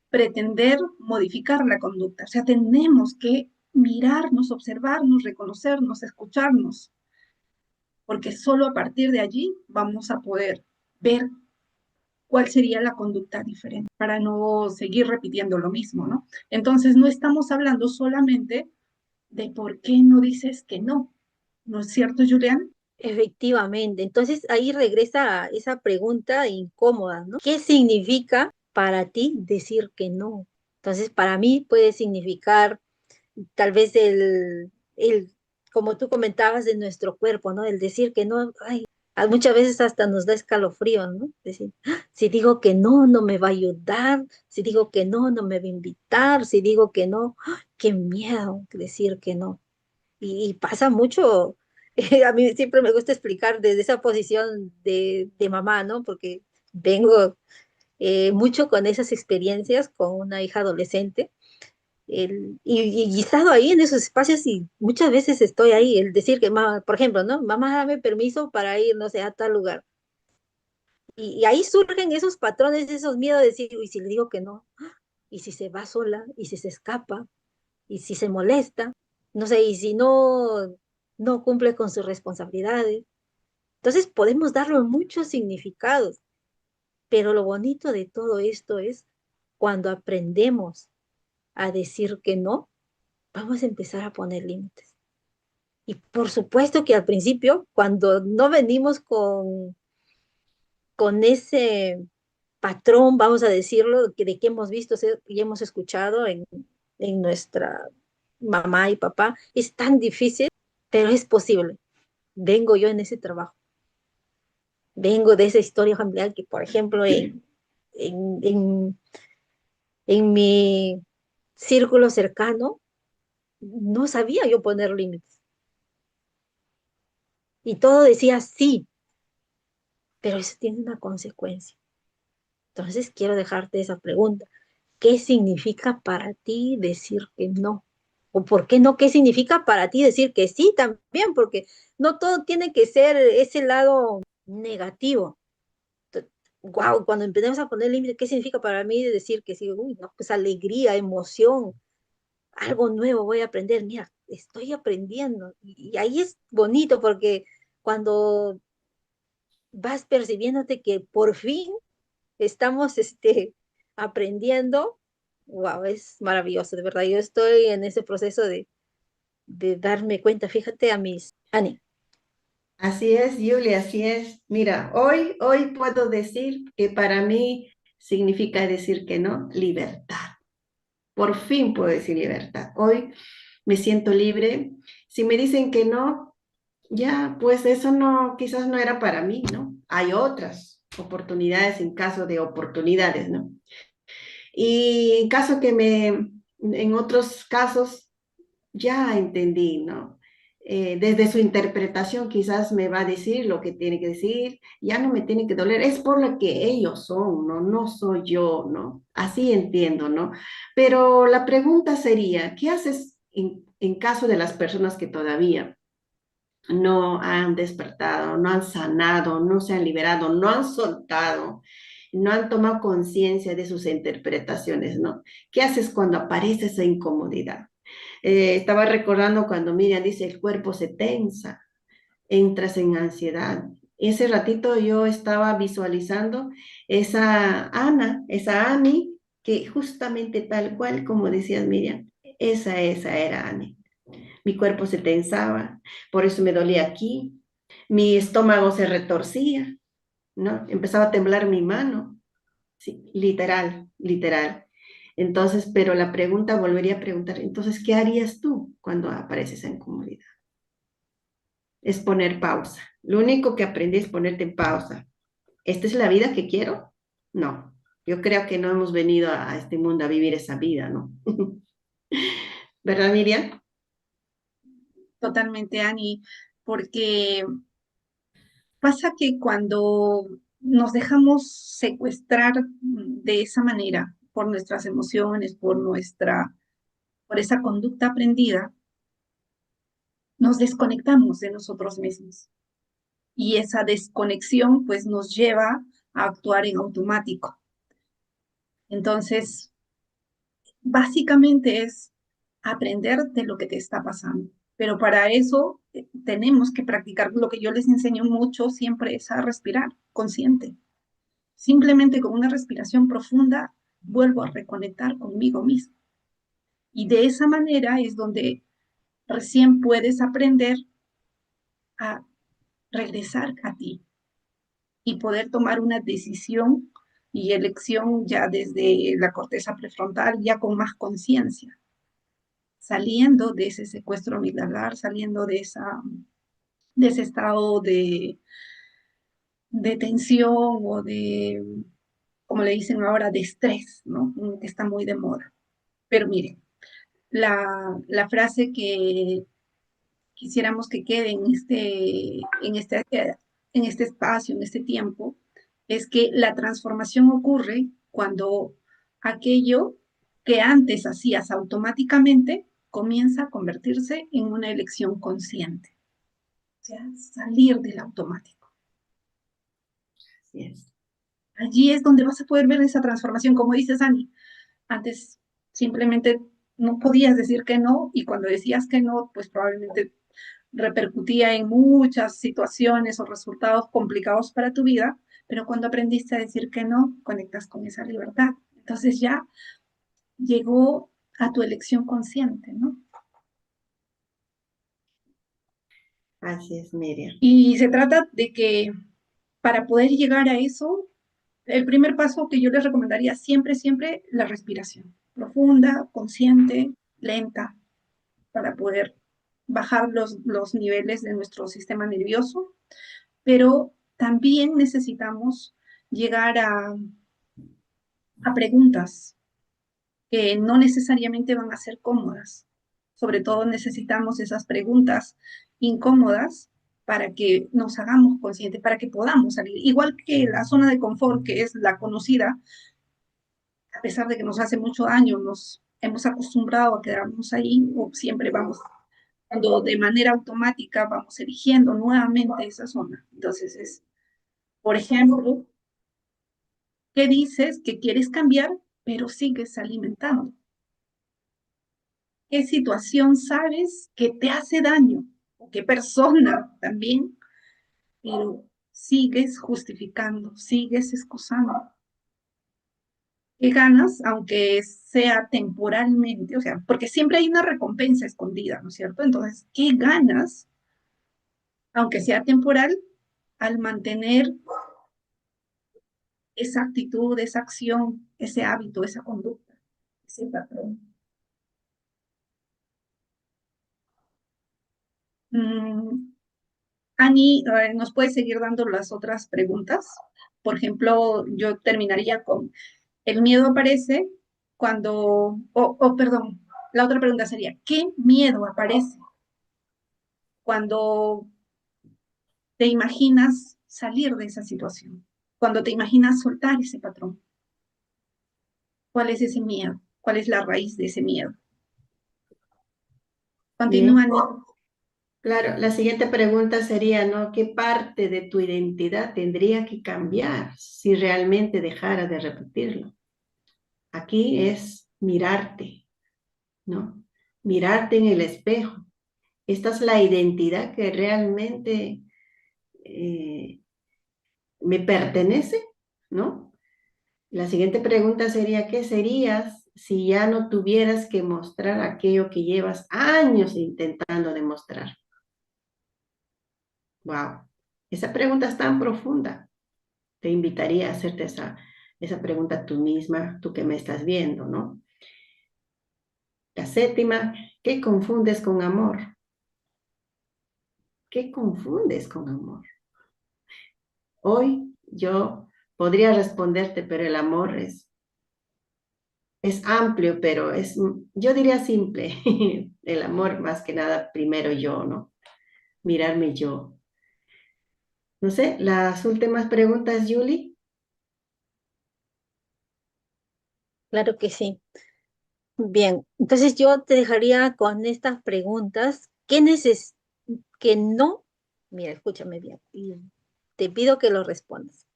pretender modificar la conducta? O sea, tenemos que mirarnos, observarnos, reconocernos, escucharnos, porque solo a partir de allí vamos a poder ver cuál sería la conducta diferente para no seguir repitiendo lo mismo, ¿no? Entonces, no estamos hablando solamente de por qué no dices que no. ¿No es cierto, Julián? Efectivamente. Entonces ahí regresa a esa pregunta incómoda, ¿no? ¿Qué significa para ti decir que no? Entonces, para mí puede significar tal vez como tú comentabas, de nuestro cuerpo, ¿no? El decir que no, ay, muchas veces hasta nos da escalofrío, ¿no? Decir, "Ah, si digo que no, no me va a ayudar, si digo que no, no me va a invitar, si digo que no, ¡ah! Qué miedo decir que no." Y pasa mucho, a mí siempre me gusta explicar desde esa posición de mamá, ¿no? Porque vengo mucho con esas experiencias con una hija adolescente y he estado ahí en esos espacios y muchas veces estoy ahí, el decir que, por ejemplo, ¿no? Mamá, dame permiso para ir, no sé, a tal lugar. Y ahí surgen esos patrones, esos miedos de decir, y si le digo que no, y si se va sola, y si se escapa, y si se molesta, no sé, y si no cumple con sus responsabilidades. Entonces podemos darle muchos significados, pero lo bonito de todo esto es cuando aprendemos a decir que no, vamos a empezar a poner límites. Y por supuesto que al principio, cuando no venimos con ese patrón, vamos a decirlo, de que hemos visto y hemos escuchado en nuestra mamá y papá, es tan difícil, pero es posible. Vengo yo en ese trabajo, vengo de esa historia familiar que, por ejemplo, en, en, en mi círculo cercano, no sabía yo poner límites. Y todo decía sí, pero eso tiene una consecuencia. Entonces quiero dejarte esa pregunta. ¿Qué significa para ti decir que no? ¿O por qué no? ¿Qué significa para ti decir que sí también? Porque no todo tiene que ser ese lado negativo. Wow, cuando empezamos a poner límites, ¿qué significa para mí decir que sí? Uy, no, pues alegría, emoción, algo nuevo voy a aprender. Mira, estoy aprendiendo. Y ahí es bonito porque cuando vas percibiéndote que por fin estamos aprendiendo, wow, es maravilloso, de verdad. Yo estoy en ese proceso de darme cuenta, fíjate a mis, Ani, Así es, Julia, así es. Mira, hoy puedo decir que para mí significa decir que no, libertad. Por fin puedo decir libertad. Hoy me siento libre. Si me dicen que no, ya, pues eso no, quizás no era para mí, ¿no? Hay otras oportunidades en caso de oportunidades, ¿no? Y en caso en otros casos, ya entendí, ¿no? desde su interpretación quizás me va a decir lo que tiene que decir, ya no me tiene que doler, es por lo que ellos son, ¿no? No soy yo, ¿no? Así entiendo, ¿no? Pero la pregunta sería, ¿qué haces en caso de las personas que todavía no han despertado, no han sanado, no se han liberado, no han soltado, no han tomado conciencia de sus interpretaciones, ¿no? ¿Qué haces cuando aparece esa incomodidad? Estaba recordando cuando Miriam dice el cuerpo se tensa, entras en ansiedad. Ese ratito yo estaba visualizando esa Ana, esa Ani, que justamente tal cual como decías Miriam, esa era Ani. Mi cuerpo se tensaba, por eso me dolía aquí, mi estómago se retorcía, ¿no? Empezaba a temblar mi mano, sí, literal, literal. Entonces, pero la pregunta, volvería a preguntar, entonces, ¿qué harías tú cuando aparece esa incomodidad? Es poner pausa. Lo único que aprendí es ponerte en pausa. ¿Esta es la vida que quiero? No. Yo creo que no hemos venido a este mundo a vivir esa vida, ¿no? ¿Verdad, Miriam? Totalmente, Ani, porque pasa que cuando nos dejamos secuestrar de esa manera por nuestras emociones, por esa conducta aprendida, nos desconectamos de nosotros mismos. Y esa desconexión pues nos lleva a actuar en automático. Entonces, básicamente es aprender de lo que te está pasando. Pero para eso tenemos que practicar lo que yo les enseño mucho siempre es a respirar consciente. Simplemente con una respiración profunda vuelvo a reconectar conmigo mismo. Y de esa manera es donde recién puedes aprender a regresar a ti y poder tomar una decisión y elección ya desde la corteza prefrontal, ya con más conciencia, saliendo de ese secuestro amigdalar, saliendo de ese estado de tensión o de, como le dicen ahora, de estrés, ¿no? Que está muy de moda. Pero miren, la frase que quisiéramos que quede en este espacio, en este tiempo, es que la transformación ocurre cuando aquello que antes hacías automáticamente comienza a convertirse en una elección consciente, o sea, salir del automático. Así es. Allí es donde vas a poder ver esa transformación, como dices, Ani. Antes simplemente no podías decir que no y cuando decías que no, pues probablemente repercutía en muchas situaciones o resultados complicados para tu vida, pero cuando aprendiste a decir que no, conectas con esa libertad. Entonces ya llegó a tu elección consciente, ¿no? Así es, Miriam. Y se trata de que para poder llegar a eso, el primer paso que yo les recomendaría siempre, siempre, la respiración. Profunda, consciente, lenta, para poder bajar los niveles de nuestro sistema nervioso, pero también necesitamos llegar a preguntas que no necesariamente van a ser cómodas. Sobre todo necesitamos esas preguntas incómodas para que nos hagamos conscientes, para que podamos salir. Igual que la zona de confort, que es la conocida, a pesar de que nos hace mucho daño, nos hemos acostumbrado a quedarnos ahí o siempre vamos, cuando de manera automática vamos eligiendo nuevamente esa zona. Entonces es, por ejemplo, ¿qué dices que quieres cambiar, pero sigues alimentando? ¿Qué situación sabes que te hace daño? ¿O qué persona también? Pero sigues justificando, sigues excusando. ¿Qué ganas, aunque sea temporalmente? O sea, porque siempre hay una recompensa escondida, ¿no es cierto? Entonces, ¿qué ganas, aunque sea temporal, al mantener esa actitud, esa acción, ese hábito, esa conducta, ese patrón? Mm, Ani, ¿nos puede seguir dando las otras preguntas? Por ejemplo, yo terminaría con, el miedo aparece cuando, perdón, la otra pregunta sería, ¿qué miedo aparece cuando te imaginas salir de esa situación, cuando te imaginas soltar ese patrón. ¿Cuál es ese miedo? ¿Cuál es la raíz de ese miedo? Bien. Continúan. Claro, la siguiente pregunta sería, ¿no? ¿Qué parte de tu identidad tendría que cambiar si realmente dejara de repetirlo? Aquí es mirarte, ¿no? Mirarte en el espejo. Esta es la identidad que realmente eh, me pertenece, ¿no? La siguiente pregunta sería, ¿qué serías si ya no tuvieras que mostrar aquello que llevas años intentando demostrar? Wow, esa pregunta es tan profunda. Te invitaría a hacerte esa pregunta tú misma, tú que me estás viendo, ¿no? La séptima, ¿qué confundes con amor? ¿Qué confundes con amor? Hoy yo podría responderte, pero el amor es amplio, pero yo diría simple. El amor más que nada, primero yo, ¿no? Mirarme yo. No sé, las últimas preguntas, Julie. Claro que sí. Bien, entonces yo te dejaría con estas preguntas. Que no? Mira, escúchame bien y te pido que lo respondas.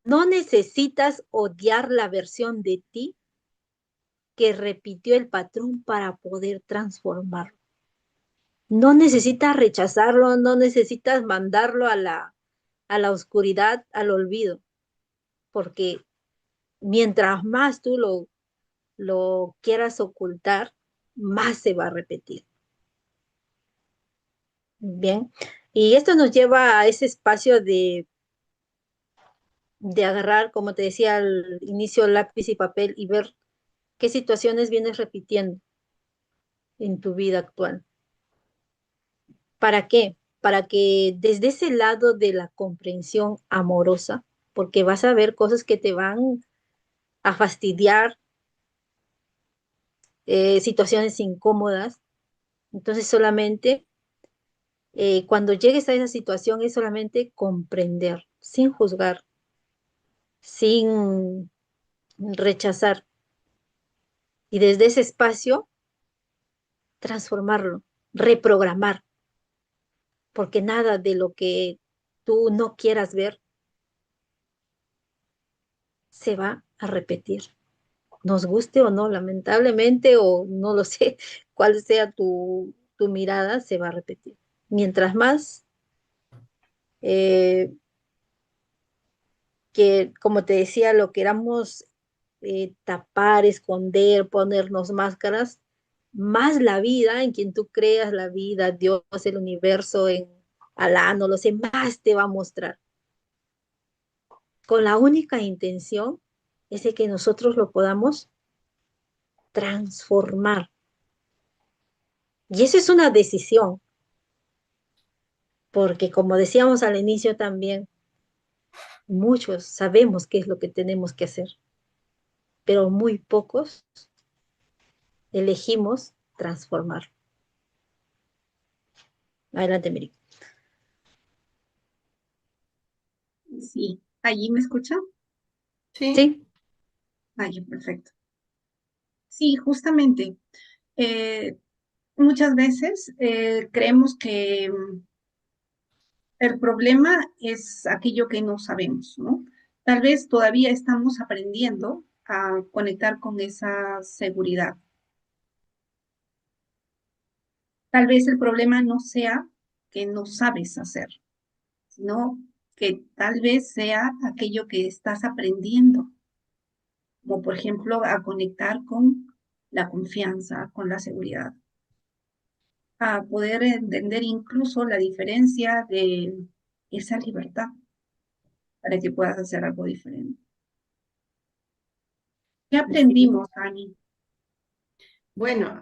No necesitas odiar la versión de ti que repitió el patrón para poder transformarlo. No necesitas rechazarlo, no necesitas mandarlo a la oscuridad, al olvido, porque mientras más tú lo quieras ocultar, más se va a repetir. Bien, y esto nos lleva a ese espacio de agarrar, como te decía al inicio, lápiz y papel y ver qué situaciones vienes repitiendo en tu vida actual. ¿Para qué? Para que desde ese lado de la comprensión amorosa, porque vas a ver cosas que te van a fastidiar, situaciones incómodas, entonces solamente cuando llegues a esa situación es solamente comprender, sin juzgar, sin rechazar, y desde ese espacio transformarlo, reprogramar, porque nada de lo que tú no quieras ver se va a repetir, nos guste o no, lamentablemente, o no lo sé, cuál sea tu mirada, se va a repetir. Mientras más eh, que, como te decía, lo queramos tapar, esconder, ponernos máscaras, más la vida, en quien tú creas la vida, Dios, el universo, en Alá, no lo sé, más te va a mostrar. Con la única intención es de que nosotros lo podamos transformar. Y eso es una decisión, porque como decíamos al inicio también, muchos sabemos qué es lo que tenemos que hacer, pero muy pocos elegimos transformar. Adelante, Miri. Sí, ¿allí me escucha? Sí. Sí, Ay, perfecto. Sí, justamente. eh, Muchas veces creemos que el problema es aquello que no sabemos, ¿no? Tal vez todavía estamos aprendiendo a conectar con esa seguridad. Tal vez el problema no sea que no sabes hacer, sino que tal vez sea aquello que estás aprendiendo, como por ejemplo a conectar con la confianza, con la seguridad, a poder entender incluso la diferencia de esa libertad para que puedas hacer algo diferente. ¿Qué Sí. aprendimos, Ani? Bueno,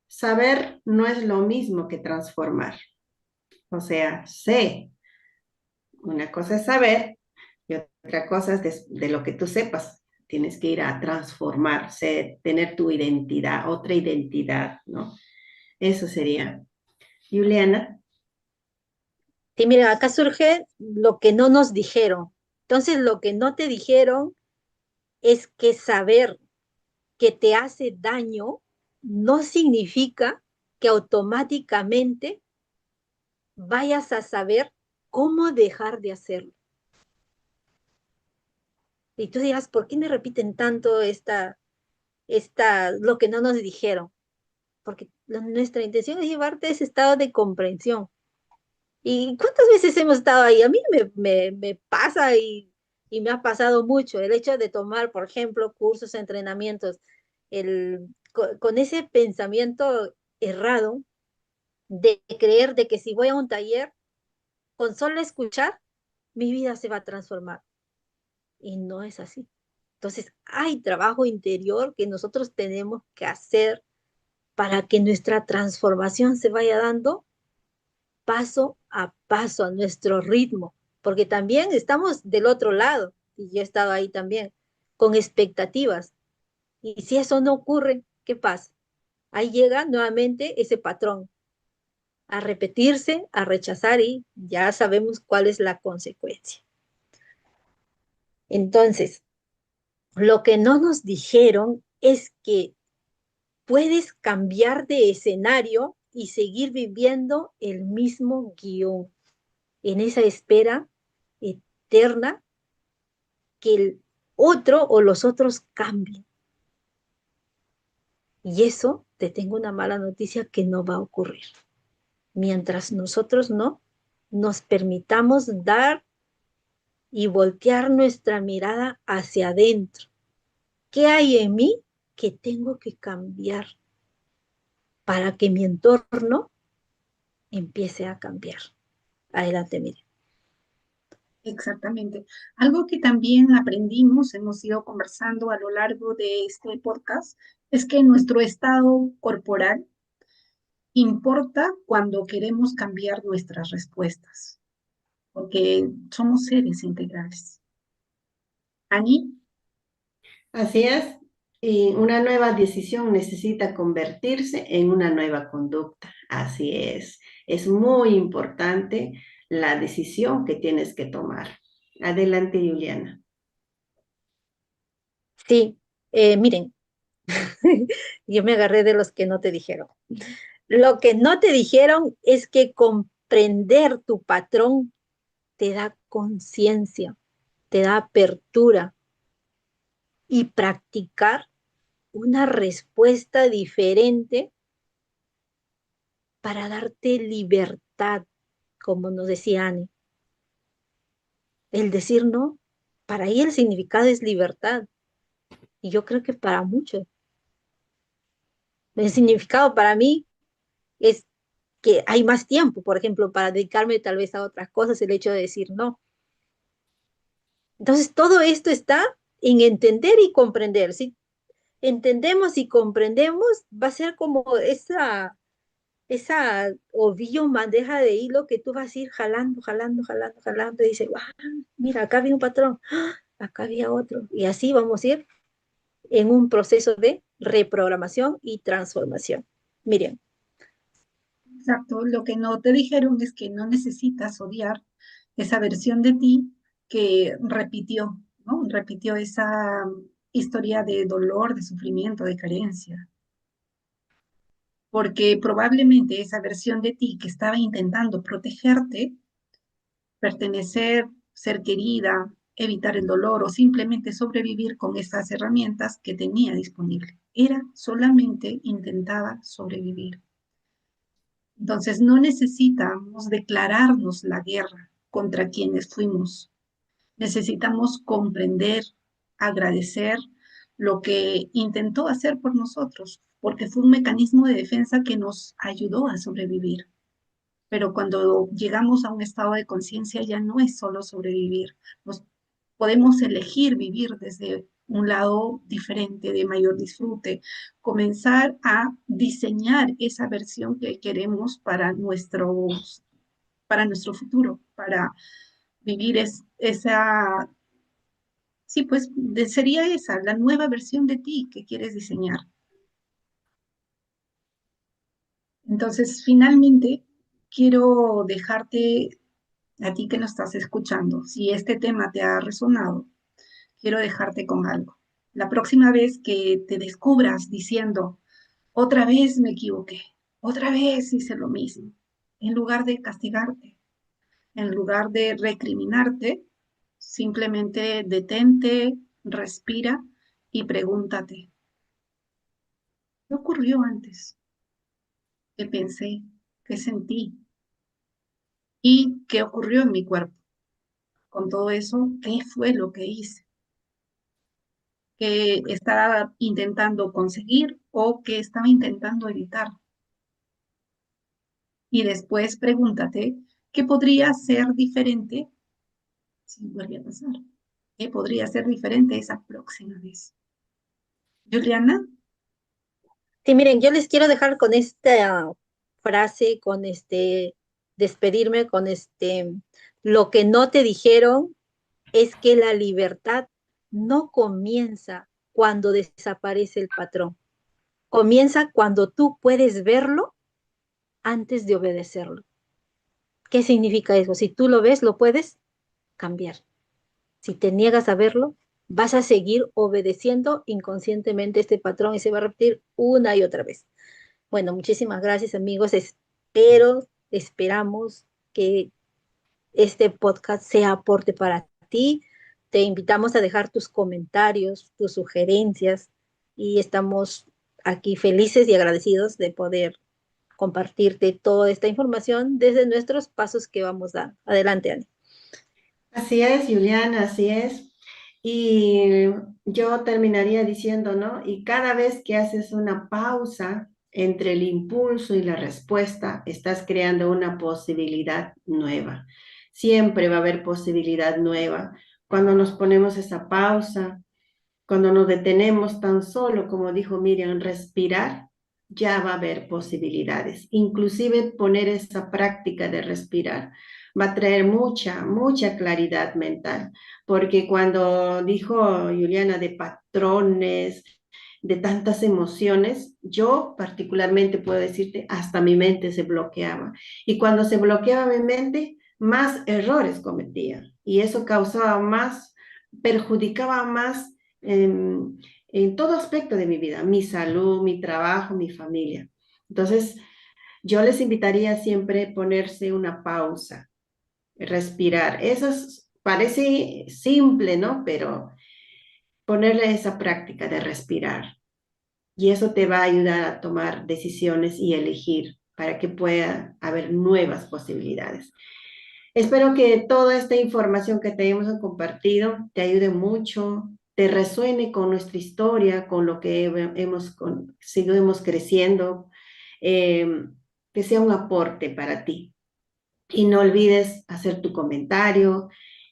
saber no es lo mismo que transformar. O sea, sé, una cosa es saber y otra cosa es de lo que tú sepas. Tienes que ir a transformarse, tener tu identidad, otra identidad, ¿no? Eso sería. Juliana. Sí, mira, acá surge lo que no nos dijeron. Entonces, lo que no te dijeron es que saber que te hace daño no significa que automáticamente vayas a saber cómo dejar de hacerlo. Y tú dirás, ¿por qué me repiten tanto lo que no nos dijeron? Porque nuestra intención es llevarte a ese estado de comprensión. ¿Y cuántas veces hemos estado ahí? A mí me pasa y me ha pasado mucho el hecho de tomar, por ejemplo, cursos, entrenamientos, con ese pensamiento errado de creer de que si voy a un taller, con solo escuchar, mi vida se va a transformar. Y no es así. Entonces, hay trabajo interior que nosotros tenemos que hacer para que nuestra transformación se vaya dando paso a paso, a nuestro ritmo, porque también estamos del otro lado, y yo he estado ahí también, con expectativas. Y si eso no ocurre, ¿qué pasa? Ahí llega nuevamente ese patrón a repetirse, a rechazar y ya sabemos cuál es la consecuencia. Entonces, lo que no nos dijeron es que puedes cambiar de escenario y seguir viviendo el mismo guión en esa espera eterna que el otro o los otros cambien. Y eso, te tengo una mala noticia que no va a ocurrir. Mientras nosotros no nos permitamos dar y voltear nuestra mirada hacia adentro. ¿Qué hay en mí que tengo que cambiar para que mi entorno empiece a cambiar? Adelante, mire. Exactamente. Algo que también aprendimos, hemos ido conversando a lo largo de este podcast, es que nuestro estado corporal importa cuando queremos cambiar nuestras respuestas, porque somos seres integrales. Ani, Así es. Y una nueva decisión necesita convertirse en una nueva conducta. Así es. Es muy importante la decisión que tienes que tomar. Adelante, Juliana. Sí, miren, yo me agarré de los que no te dijeron. Lo que no te dijeron es que comprender tu patrón te da conciencia, te da apertura y practicar una respuesta diferente para darte libertad, como nos decía Annie. El decir no, para ella el significado es libertad. Y yo creo que para muchos. El significado para mí es que hay más tiempo, por ejemplo, para dedicarme tal vez a otras cosas, el hecho de decir no. Entonces, todo esto está en entender y comprender. Si entendemos y comprendemos, va a ser como esa ovillo, bandeja de hilo que tú vas a ir jalando, jalando, jalando, jalando, y dices, ah, mira, acá había un patrón, ¡ah! Acá había otro. Y así vamos a ir en un proceso de reprogramación y transformación. Miren, exacto, lo que no te dijeron es que no necesitas odiar esa versión de ti que repitió, ¿no? Repitió esa historia de dolor, de sufrimiento, de carencia, porque probablemente esa versión de ti que estaba intentando protegerte, pertenecer, ser querida, evitar el dolor o simplemente sobrevivir con esas herramientas que tenía disponible. Era solamente intentaba sobrevivir. Entonces no necesitamos declararnos la guerra contra quienes fuimos. Necesitamos comprender, agradecer lo que intentó hacer por nosotros, porque fue un mecanismo de defensa que nos ayudó a sobrevivir. Pero cuando llegamos a un estado de conciencia ya no es solo sobrevivir, nos podemos elegir vivir desde un lado diferente, de mayor disfrute, comenzar a diseñar esa versión que queremos para nuestro futuro, para vivir esa, sí, pues sería esa, la nueva versión de ti que quieres diseñar. Entonces, finalmente, quiero dejarte a ti que nos estás escuchando. Si este tema te ha resonado, quiero dejarte con algo. La próxima vez que te descubras diciendo, otra vez me equivoqué, otra vez hice lo mismo, en lugar de castigarte, en lugar de recriminarte, simplemente detente, respira y pregúntate, ¿qué ocurrió antes? ¿Qué pensé? ¿Qué sentí? ¿Y qué ocurrió en mi cuerpo? Con todo eso, ¿qué fue lo que hice? ¿Qué estaba intentando conseguir o qué estaba intentando evitar? Y después pregúntate, ¿qué podría ser diferente si vuelve a pasar? ¿Qué podría ser diferente esa próxima vez? Juliana, Sí, miren, yo les quiero dejar con esta frase, con despedirme con lo que no te dijeron es que la libertad no comienza cuando desaparece el patrón, comienza cuando tú puedes verlo antes de obedecerlo. ¿Qué significa eso? Si tú lo ves, lo puedes cambiar. Si te niegas a verlo, vas a seguir obedeciendo inconscientemente este patrón y se va a repetir una y otra vez. Bueno, muchísimas gracias amigos. Esperamos que este podcast sea aporte para ti. Te invitamos a dejar tus comentarios, tus sugerencias y estamos aquí felices y agradecidos de poder compartirte toda esta información desde nuestros pasos que vamos dando. Adelante, Ani. Así es, Juliana, así es. Y yo terminaría diciendo, ¿no? Y cada vez que haces una pausa entre el impulso y la respuesta, estás creando una posibilidad nueva. Siempre va a haber posibilidad nueva. Cuando nos ponemos esa pausa, cuando nos detenemos tan solo, como dijo Miriam, respirar, ya va a haber posibilidades. Inclusive poner esa práctica de respirar va a traer mucha claridad mental, porque cuando dijo Juliana de patrones, de tantas emociones, yo particularmente puedo decirte, hasta mi mente se bloqueaba. Y cuando se bloqueaba mi mente, más errores cometía. Y eso causaba más, perjudicaba más en todo aspecto de mi vida, mi salud, mi trabajo, mi familia. Entonces, yo les invitaría siempre a ponerse una pausa, respirar. Parece simple, ¿no? Pero ponerle esa práctica de respirar. Y eso te va a ayudar a tomar decisiones y elegir para que pueda haber nuevas posibilidades. Espero que toda esta información que te hemos compartido te ayude mucho, te resuene con nuestra historia, con lo que seguimos creciendo, eh, que sea un aporte para ti. Y no olvides hacer tu comentario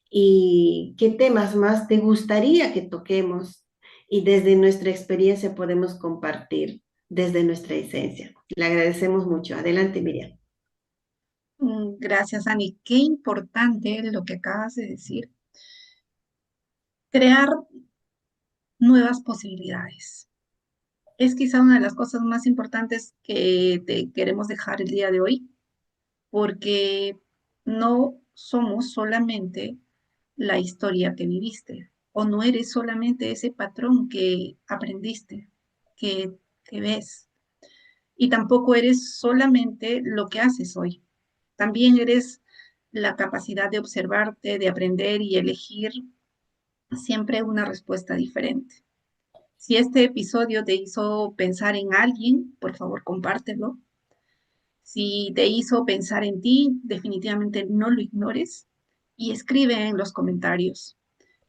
y qué temas más te gustaría que toquemos y desde nuestra experiencia podemos compartir desde nuestra esencia. Le agradecemos mucho. Adelante, Miriam. gracias, Ani. Qué importante lo que acabas de decir. Crear nuevas posibilidades. Es quizá una de las cosas más importantes que te queremos dejar el día de hoy, porque no somos solamente la historia que viviste, o no eres solamente ese patrón que aprendiste, que ves, y tampoco eres solamente lo que haces hoy. También eres la capacidad de observarte, de aprender y elegir siempre una respuesta diferente. Si este episodio te hizo pensar en alguien, por favor, compártelo. Si te hizo pensar en ti, definitivamente no lo ignores y escribe en los comentarios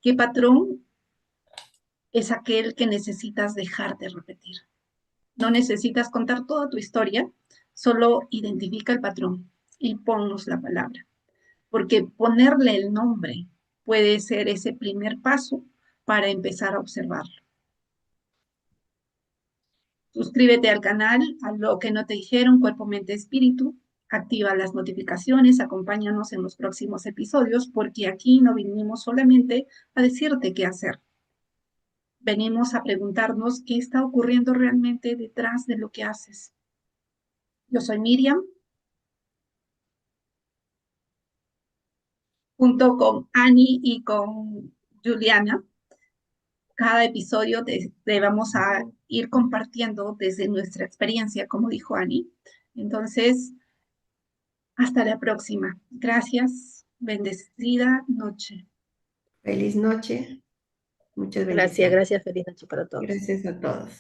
qué patrón es aquel que necesitas dejar de repetir. No necesitas contar toda tu historia, solo identifica el patrón y ponnos la palabra, porque ponerle el nombre puede ser ese primer paso para empezar a observarlo. Suscríbete al canal, a lo que no te dijeron, cuerpo, mente, espíritu. Activa las notificaciones, acompáñanos en los próximos episodios, porque aquí no vinimos solamente a decirte qué hacer. Venimos a preguntarnos qué está ocurriendo realmente detrás de lo que haces. Yo soy Miriam. junto con Annie y con Juliana. Cada episodio vamos a ir compartiendo desde nuestra experiencia, como dijo Annie. Entonces, hasta la próxima. Gracias. Bendecida noche. Feliz noche. Muchas Gracias, bendiciones. gracias, feliz noche para todos. Gracias a todos.